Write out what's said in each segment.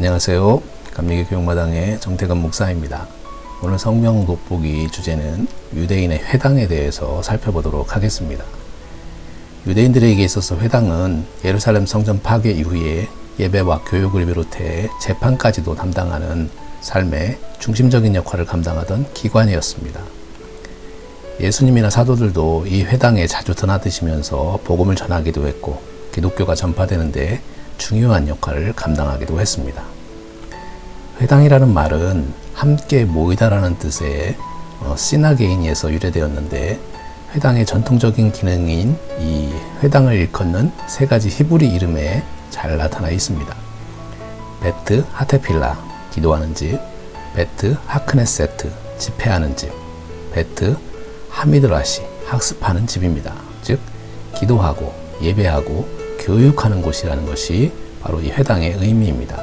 안녕하세요. 감리교 교육마당의 정태근 목사입니다. 오늘 성경 돋보기 주제는 유대인의 회당에 대해서 살펴보도록 하겠습니다. 유대인들에게 있어서 회당은 예루살렘 성전 파괴 이후에 예배와 교육을 비롯해 재판까지도 담당하는 삶의 중심적인 역할을 감당하던 기관이었습니다. 예수님이나 사도들도 이 회당에 자주 드나드시면서 복음을 전하기도 했고 기독교가 전파되는 데 중요한 역할을 감당하기도 했습니다. 회당이라는 말은 함께 모이다라는 뜻의 시나게인에서 유래되었는데 회당의 전통적인 기능인 이 회당을 일컫는 세 가지 히브리 이름에 잘 나타나 있습니다. 베트 하테필라, 기도하는 집, 베트 하크네세트, 집회하는 집, 베트 하미드라시, 학습하는 집입니다. 즉 기도하고 예배하고 교육하는 곳이라는 것이 바로 이 회당의 의미입니다.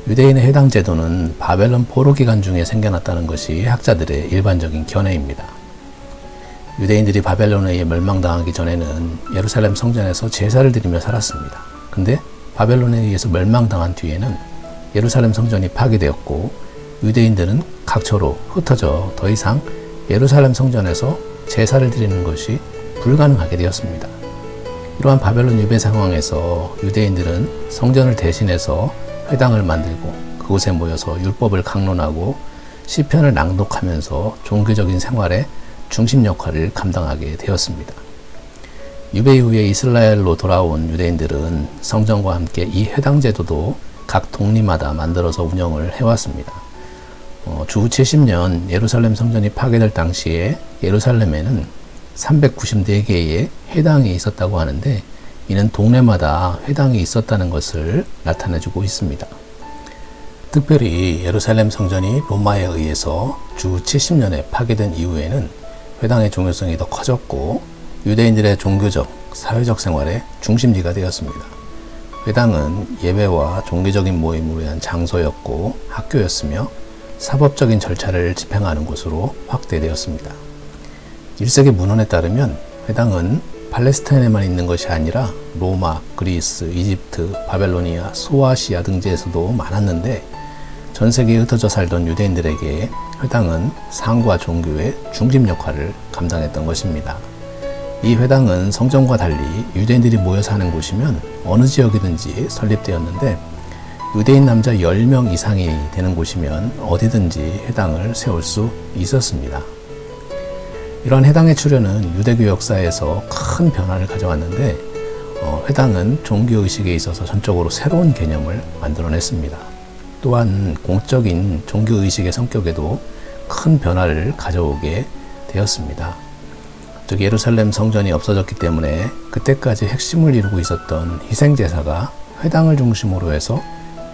유대인의 회당 제도는 바벨론 포로 기간 중에 생겨났다는 것이 학자들의 일반적인 견해입니다. 유대인들이 바벨론에 의해 멸망당하기 전에는 예루살렘 성전에서 제사를 드리며 살았습니다. 근데 바벨론에 의해서 멸망당한 뒤에는 예루살렘 성전이 파괴되었고 유대인들은 각처로 흩어져 더 이상 예루살렘 성전에서 제사를 드리는 것이 불가능하게 되었습니다. 이러한 바벨론 유배 상황에서 유대인들은 성전을 대신해서 회당을 만들고 그곳에 모여서 율법을 강론하고 시편을 낭독하면서 종교적인 생활의 중심 역할을 감당하게 되었습니다. 유배 이후에 이스라엘로 돌아온 유대인들은 성전과 함께 이 회당 제도도 각 동리마다 만들어서 운영을 해왔습니다. 주 70년 예루살렘 성전이 파괴될 당시에 예루살렘에는 394개의 회당이 있었다고 하는데 이는 동네마다 회당이 있었다는 것을 나타내주고 있습니다. 특별히 예루살렘 성전이 로마에 의해서 주 70년에 파괴된 이후에는 회당의 중요성이 더 커졌고 유대인들의 종교적, 사회적 생활의 중심지가 되었습니다. 회당은 예배와 종교적인 모임을 위한 장소였고 학교였으며 사법적인 절차를 집행하는 곳으로 확대되었습니다. 1세기 문헌에 따르면 회당은 팔레스타인에만 있는 것이 아니라 로마, 그리스, 이집트, 바벨로니아, 소아시아 등지에서도 많았는데 전 세계에 흩어져 살던 유대인들에게 회당은 상과 종교의 중심 역할을 감당했던 것입니다. 이 회당은 성전과 달리 유대인들이 모여 사는 곳이면 어느 지역이든지 설립되었는데 유대인 남자 10명 이상이 되는 곳이면 어디든지 회당을 세울 수 있었습니다. 이러한 회당의 출현은 유대교 역사에서 큰 변화를 가져왔는데 회당은 종교의식에 있어서 전적으로 새로운 개념을 만들어냈습니다. 또한 공적인 종교의식의 성격에도 큰 변화를 가져오게 되었습니다. 즉 예루살렘 성전이 없어졌기 때문에 그때까지 핵심을 이루고 있었던 희생제사가 회당을 중심으로 해서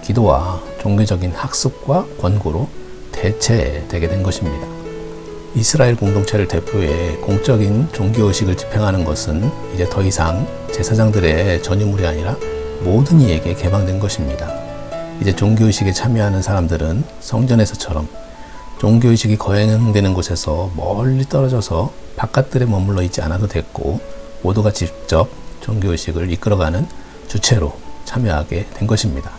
기도와 종교적인 학습과 권고로 대체되게 된 것입니다. 이스라엘 공동체를 대표해 공적인 종교의식을 집행하는 것은 이제 더 이상 제사장들의 전유물이 아니라 모든 이에게 개방된 것입니다. 이제 종교의식에 참여하는 사람들은 성전에서처럼 종교의식이 거행되는 곳에서 멀리 떨어져서 바깥들에 머물러 있지 않아도 됐고 모두가 직접 종교의식을 이끌어가는 주체로 참여하게 된 것입니다.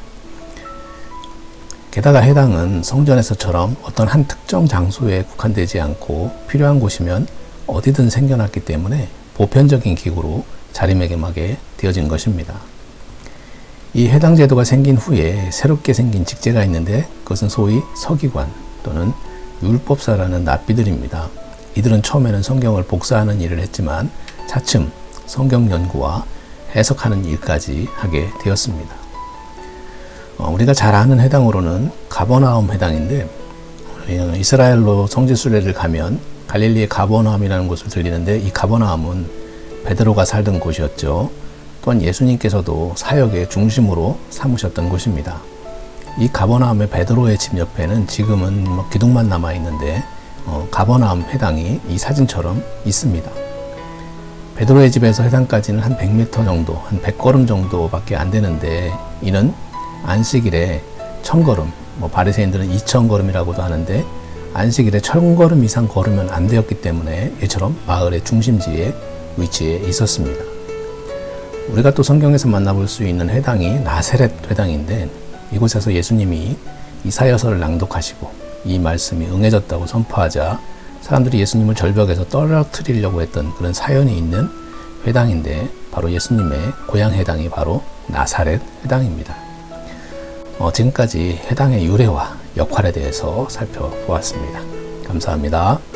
게다가 회당은 성전에서처럼 어떤 한 특정 장소에 국한되지 않고 필요한 곳이면 어디든 생겨났기 때문에 보편적인 기구로 자리매김하게 되어진 것입니다. 이 회당 제도가 생긴 후에 새롭게 생긴 직제가 있는데 그것은 소위 서기관 또는 율법사라는 납비들입니다. 이들은 처음에는 성경을 복사하는 일을 했지만 차츰 성경 연구와 해석하는 일까지 하게 되었습니다. 우리가 잘 아는 회당으로는 가버나움 회당인데 이스라엘로 성지순례를 가면 갈릴리의 가버나움이라는 곳을 들리는데 이 가버나움은 베드로가 살던 곳이었죠. 또한 예수님께서도 사역의 중심으로 삼으셨던 곳입니다. 이 가버나움의 베드로의 집 옆에는 지금은 기둥만 남아있는데 가버나움 회당이 이 사진처럼 있습니다. 베드로의 집에서 회당까지는 한 100m 정도, 한 100걸음 정도밖에 안 되는데 이는 안식일에 1000걸음, 바리새인들은 2000걸음이라고도 하는데 안식일에 1000걸음 이상 걸으면 안 되었기 때문에 이처럼 마을의 중심지에 위치해 있었습니다. 우리가 또 성경에서 만나볼 수 있는 회당이 나세렛 회당인데 이곳에서 예수님이 이사야서를 낭독하시고 이 말씀이 응해졌다고 선포하자 사람들이 예수님을 절벽에서 떨어뜨리려고 했던 그런 사연이 있는 회당인데, 바로 예수님의 고향 회당이 바로 나사렛 회당입니다. 지금까지 회당의 유래와 역할에 대해서 살펴보았습니다. 감사합니다.